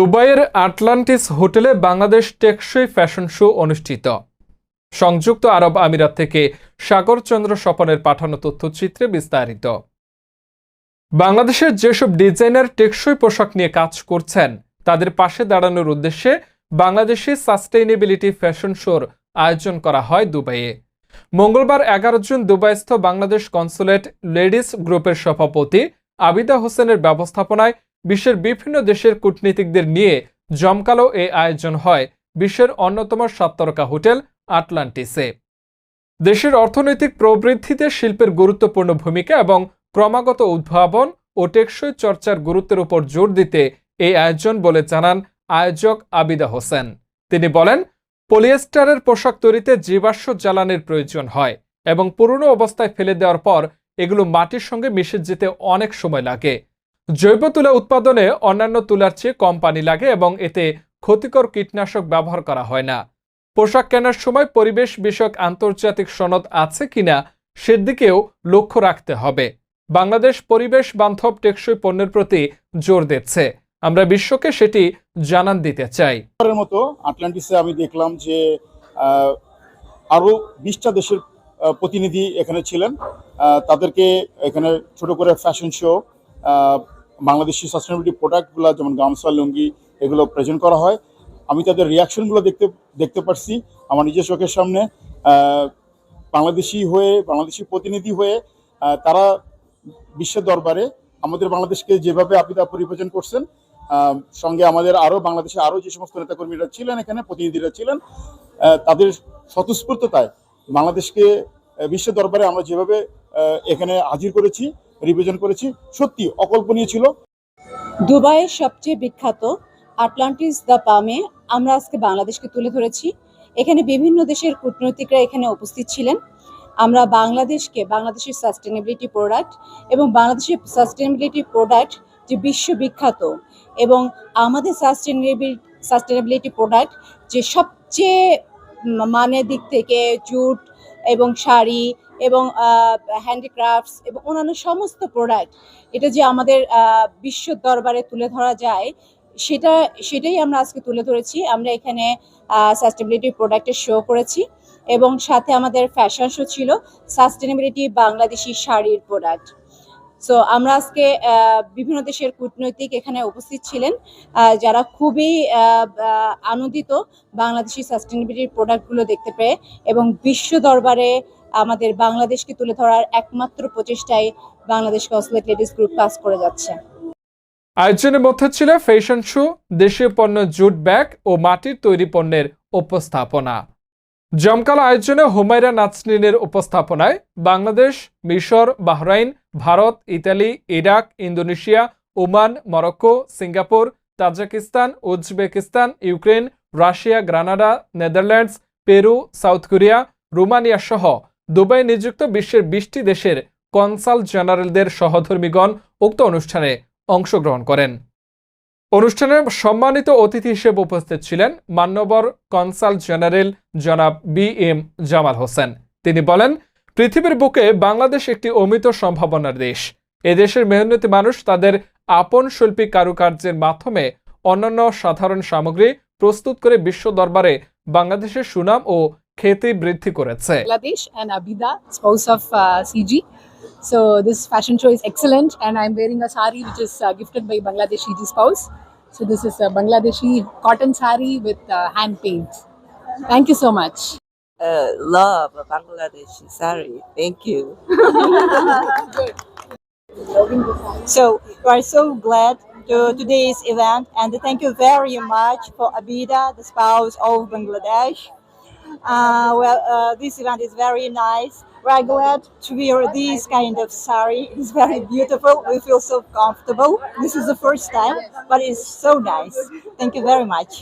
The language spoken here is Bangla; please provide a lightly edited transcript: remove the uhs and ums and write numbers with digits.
দুবাইয়ের আটলান্টিস হোটেলে বাংলাদেশ টেকসই ফ্যাশন শো অনুষ্ঠিত। সংযুক্ত আরব আমিরাত থেকে সাগর চন্দ্র স্বপনের পাঠানো তথ্যচিত্রে বিস্তারিত। বাংলাদেশের যেসব ডিজাইনার টেকসই পোশাক নিয়ে কাজ করছেন তাদের পাশে দাঁড়ানোর উদ্দেশ্যে বাংলাদেশি সাস্টেইনেবিলিটি ফ্যাশন শোর আয়োজন করা হয় দুবাইয়ে। মঙ্গলবার 11 জুন দুবাইস্থ বাংলাদেশ কনসুলেট লেডিস গ্রুপের সভাপতি আবিদা হোসেনের ব্যবস্থাপনায় বিশ্বের বিভিন্ন দেশের কূটনীতিকদের নিয়ে জমকালো এই আয়োজন হয় বিশ্বের অন্যতম 7 তারকা হোটেল আটলান্টিসে। দেশের অর্থনৈতিক প্রবৃদ্ধিতে শিল্পের গুরুত্বপূর্ণ ভূমিকা এবং ক্রমাগত উদ্ভাবন ও টেকসই চর্চার গুরুত্বের উপর জোর দিতে এই আয়োজন বলে জানান আয়োজক আবিদা হোসেন। তিনি বলেন, পলিয়েস্টারের পোশাক তৈরিতে জীবাশ্ম জ্বালানির প্রয়োজন হয় এবং পুরনো অবস্থায় ফেলে দেওয়ার পর এগুলো মাটির সঙ্গে মিশে যেতে অনেক সময় লাগে। জৈব তুলা উৎপাদনে অন্যান্য তুলার চেয়ে কম পানি লাগে এবং এতে ক্ষতিকর কীটনাশক ব্যবহার করা হয় না। পোশাক কেনার সময় পরিবেশ বিষয়ক আন্তর্জাতিক সনদ আছে কিনা সেদিকেও লক্ষ্য রাখতে হবে। বাংলাদেশ পরিবেশ বান্ধব টেকসই পণ্যের প্রতি জোর দিচ্ছে। আমরা বিশ্বকে সেটি জানান দিতে চাই। মতো আটলান্টিসে আমি দেখলাম যে আরো 20টা দেশের প্রতিনিধি এখানে ছিলেন। তাদেরকে এখানে ছোট করে ফ্যাশন শো, বাংলাদেশি সাস্টেনেবিলিটি প্রোডাক্টগুলো যেমন গামছা, লুঙ্গি এগুলো প্রেজেন্ট করা হয়। আমি তাদের রিয়াকশনগুলো দেখতে পারছি আমার নিজের চোখের সামনে। বাংলাদেশি প্রতিনিধি হয়ে তারা বিশ্বের দরবারে আমাদের বাংলাদেশকে যেভাবে আবিদা পরিবেশন করছেন, সঙ্গে আমাদের বাংলাদেশে আরো যে সমস্ত নেতাকর্মীরা ছিলেন, এখানে প্রতিনিধিরা ছিলেন, তাদের স্বতঃস্ফূর্ততায় বাংলাদেশকে বিশ্বের দরবারে আমরা যেভাবে এখানে হাজির করেছি, রিপ্রেজেন্ট করেছি, সত্যি অকল্পনীয় ছিল। দুবাইয়ের সবচেয়ে বিখ্যাত আটলান্টিস দ্য পামে আমরা আজকে বাংলাদেশকে তুলে ধরেছি। এখানে বিভিন্ন দেশের কূটনৈতিকরা এখানে উপস্থিত ছিলেন। আমরা বাংলাদেশের সাস্টেনেবিলিটি প্রোডাক্ট এবং বাংলাদেশের সাস্টেনেবিলিটি প্রোডাক্ট যে বিশ্ববিখ্যাত, এবং আমাদের সাস্টেনেবিলিটি প্রোডাক্ট যে সবচেয়ে মানের দিক থেকে জুট এবং শাড়ি এবং হ্যান্ডিক্রাফটস এবং অন্যান্য সমস্ত প্রোডাক্ট, এটা যে আমাদের বিশ্ব দরবারে তুলে ধরা যায় সেটাই আমরা আজকে তুলে ধরেছি। আমরা এখানে সাস্টেনেবিলিটি প্রোডাক্টের শো করেছি এবং সাথে আমাদের ফ্যাশন শো ছিল সাস্টেনেবিলিটি বাংলাদেশি শাড়ির প্রোডাক্ট। সো আমরা আজকে বিভিন্ন দেশের কূটনৈতিক এখানে উপস্থিত ছিলেন, যারা খুবই আনন্দিত বাংলাদেশি সাস্টেনেবিলিটি প্রোডাক্টগুলো দেখতে পেয়ে, এবং বিশ্ব দরবারে আমাদের বাংলাদেশকে তুলে ধরার একমাত্র প্রচেষ্টায় বাংলাদেশ কনসুলেট লেডিস গ্রুপ কাজ করে যাচ্ছে। আয়োজনের মধ্যে ছিল ফ্যাশন শো, দেশীয় পণ্য জুট ব্যাগ ও মাটির তৈরি পণ্যের উপস্থাপনা। জমকালো আয়োজনে হুমায়রা নাজনীনের উপস্থাপনায় বাংলাদেশ, মিশর, Bahrain, Bharat, Italy, Iraq, Indonesia, Oman, Morocco, Singapore, Tajikistan, Uzbekistan, Ukraine, Russia, Granada, Netherlands, Peru, south Korea, Romania সহ দুবাই নিযুক্ত বিশ্বের 20টি দেশের কনসাল জেনারেলদের সহধর্মীগণ উক্ত অনুষ্ঠানে অংশগ্রহণ করেন। অনুষ্ঠানে সম্মানিত অতিথি হিসেবে উপস্থিত ছিলেন মান্যবর কনসাল জেনারেল জনাব BM জামাল হোসেন। তিনি বলেন, পৃথিবীর বুকে বাংলাদেশ একটি অমিত সম্ভাবনার দেশ। এদেশের মেহনতি মানুষ তাদের আপন শৈল্পী কারুকার্যের মাধ্যমে অন্যান্য সাধারণ সামগ্রী প্রস্তুত করে বিশ্ব দরবারে বাংলাদেশের সুনাম ও খ্যাতি বৃদ্ধি করেছে। Bangladesh and Abida, spouse of CG. So this fashion show is excellent, and I'm wearing a sari which is gifted by Bangladesh CG spouse. So this is a Bangladeshi cotton sari with hand paint. Thank you so much. Love Bangladeshi sari. Thank you. So we are so glad to today's event, and thank you very much for Abida, the spouse of Bangladesh. This event is very nice. We are glad to wear this kind of sari. It's very beautiful. We feel so comfortable. This is the first time, but it's so nice. Thank you very much.